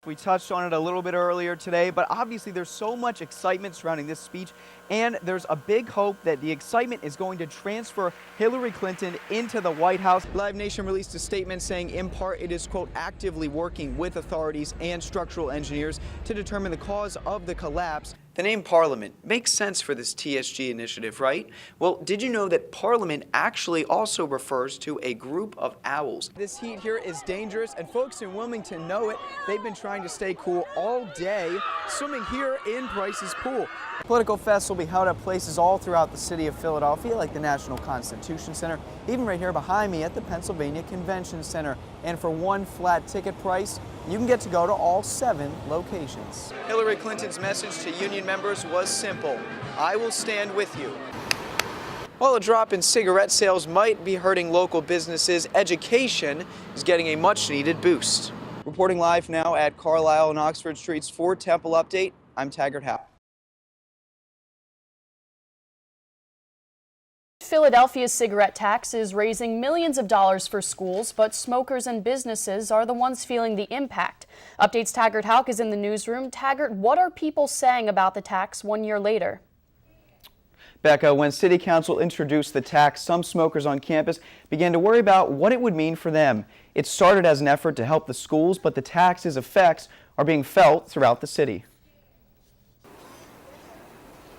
We touched on it a little bit earlier today, but obviously there's so much excitement surrounding this speech, and there's a big hope that the excitement is going to transfer Hillary Clinton into the White House. Live Nation released a statement saying, in part, it is, quote, actively working with authorities and structural engineers to determine the cause of the collapse. The name Parliament makes sense for this TSG initiative, right? Well, did you know that Parliament actually also refers to a group of owls? This heat here is dangerous, and folks in Wilmington know it. They've been trying to stay cool all day, swimming here in Price's Pool. Political fests will be held at places all throughout the city of Philadelphia, like the National Constitution Center, even right here behind me at the Pennsylvania Convention Center. And for one flat ticket price, you can get to go to all 7 locations. Hillary Clinton's message to union members was simple: I will stand with you. While a drop in cigarette sales might be hurting local businesses, education is getting a much-needed boost. Reporting live now at Carlisle and Oxford Streets for Temple Update, I'm Taggart Houck. Philadelphia's cigarette tax is raising millions of dollars for schools, but smokers and businesses are the ones feeling the impact. Update's Taggart Houck is in the newsroom. Taggart, what are people saying about the tax 1 year later? Becca, when City Council introduced the tax, some smokers on campus began to worry about what it would mean for them. It started as an effort to help the schools, but the tax's effects are being felt throughout the city.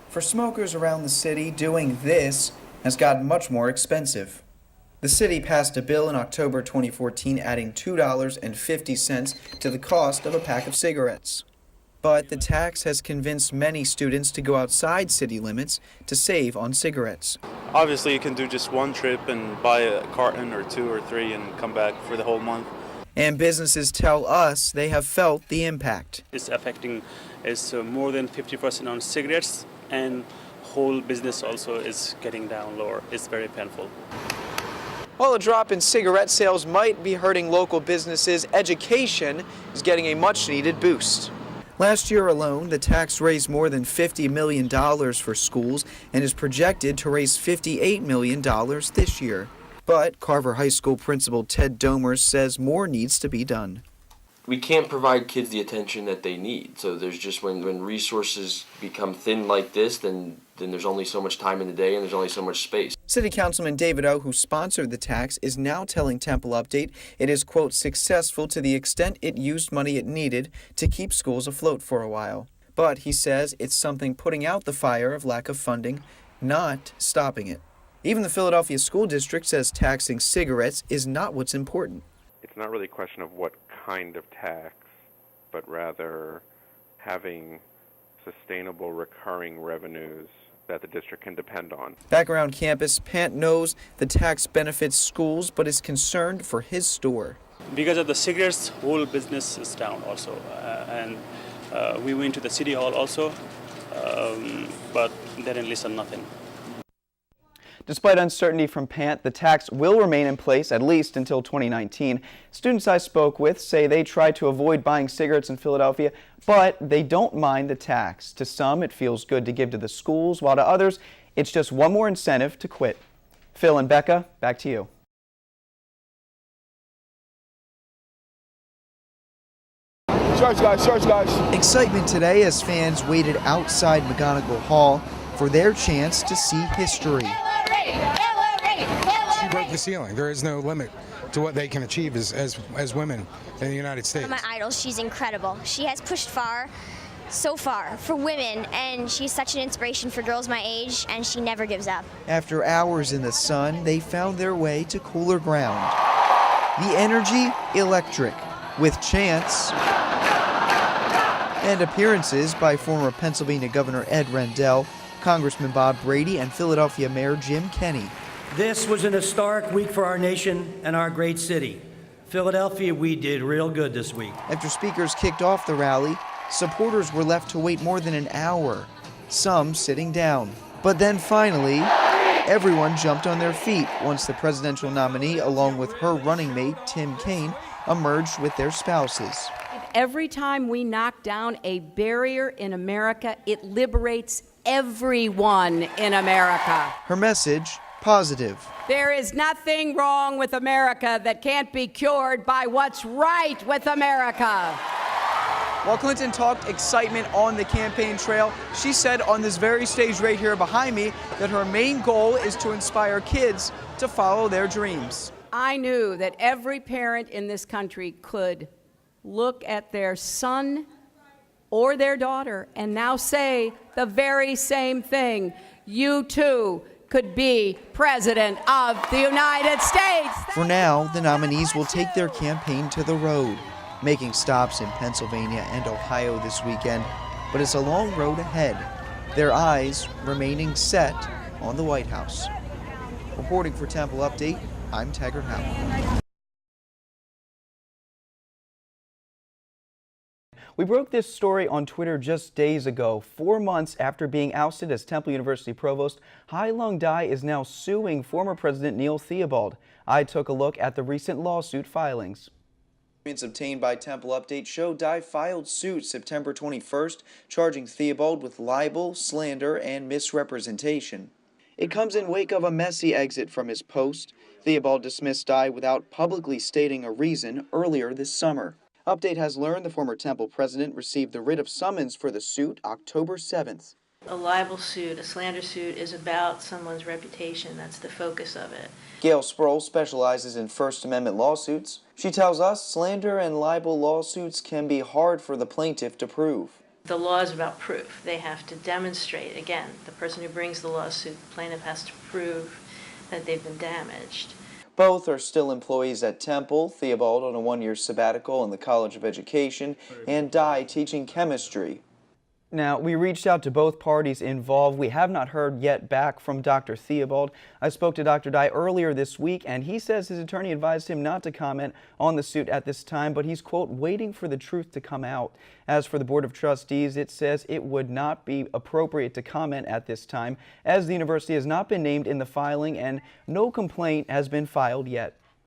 For smokers around the city, doing this has gotten much more expensive. The city passed a bill in October 2014 adding $2.50 to the cost of a pack of cigarettes. But the tax has convinced many students to go outside city limits to save on cigarettes. Obviously, you can do just one trip and buy a carton or 2 or 3 and come back for the whole month. And businesses tell us they have felt the impact. It's affecting more than 50% on cigarettes, and whole business also is getting down lower. It's very painful. While a drop in cigarette sales might be hurting local businesses, education is getting a much-needed boost. Last year alone, the tax raised more than $50 million for schools and is projected to raise $58 million this year. But Carver High School Principal Ted Domers says more needs to be done. We can't provide kids the attention that they need. So there's just when resources become thin like this, then there's only so much time in the day and there's only so much space. City Councilman David O., who sponsored the tax, is now telling Temple Update it is, quote, successful to the extent it used money it needed to keep schools afloat for a while. But he says it's something putting out the fire of lack of funding, not stopping it. Even the Philadelphia School District says taxing cigarettes is not what's important. It's not really a question of what kind of tax, but rather having sustainable recurring revenues that the district can depend on. Back around campus, Pant knows the tax benefits schools, but is concerned for his store. Because of the cigarettes, whole business is down also. We went to the city hall also, but they didn't listen nothing. Despite uncertainty from Pant, the tax will remain in place at least until 2019. Students I spoke with say they try to avoid buying cigarettes in Philadelphia, but they don't mind the tax. To some, it feels good to give to the schools, while to others, it's just one more incentive to quit. Phil and Becca, back to you. Charge guys. Excitement today as fans waited outside McGonigal Hall for their chance to see history. She broke the ceiling. There is no limit to what they can achieve as women in the United States. My idol, she's incredible. She has pushed so far for women, and she's such an inspiration for girls my age, and she never gives up. After hours in the sun, they found their way to cooler ground. The energy, electric, with chants and appearances by former Pennsylvania Governor Ed Rendell, Congressman Bob Brady, and Philadelphia Mayor Jim Kenney. This was an historic week for our nation and our great city. Philadelphia, we did real good this week. After speakers kicked off the rally, supporters were left to wait more than an hour, some sitting down. But then finally, everyone jumped on their feet once the presidential nominee, along with her running mate, Tim Kaine, emerged with their spouses. Every time we knock down a barrier in America, it liberates everyone in America. Her message, positive. There is nothing wrong with America that can't be cured by what's right with America. While Clinton talked excitement on the campaign trail, she said on this very stage right here behind me that her main goal is to inspire kids to follow their dreams. I knew that every parent in this country could look at their son or their daughter and now say the very same thing. You too could be President of the United States. For now, the nominees will take their campaign to the road, making stops in Pennsylvania and Ohio this weekend, but it's a long road ahead, their eyes remaining set on the White House. Reporting for Temple Update, I'm Taggart Houck. We broke this story on Twitter just days ago. 4 months after being ousted as Temple University provost, Hai Long Dai is now suing former President Neil Theobald. I took a look at the recent lawsuit filings. Documents obtained by Temple Update show Dai filed suit September 21st, charging Theobald with libel, slander, and misrepresentation. It comes in wake of a messy exit from his post. Theobald dismissed Dai without publicly stating a reason earlier this summer. Update has learned the former Temple president received the writ of summons for the suit October 7th. A libel suit, a slander suit, is about someone's reputation. That's the focus of it. Gail Sproul specializes in First Amendment lawsuits. She tells us slander and libel lawsuits can be hard for the plaintiff to prove. The law is about proof. They have to demonstrate, again, the person who brings the lawsuit, the plaintiff has to prove that they've been damaged. Both are still employees at Temple, Theobald on a one-year sabbatical in the College of Education, and Dai teaching chemistry. Now, we reached out to both parties involved. We have not heard yet back from Dr. Theobald. I spoke to Dr. Dai earlier this week, and he says his attorney advised him not to comment on the suit at this time, but he's, quote, waiting for the truth to come out. As for the Board of Trustees, it says it would not be appropriate to comment at this time, as the university has not been named in the filing and no complaint has been filed yet.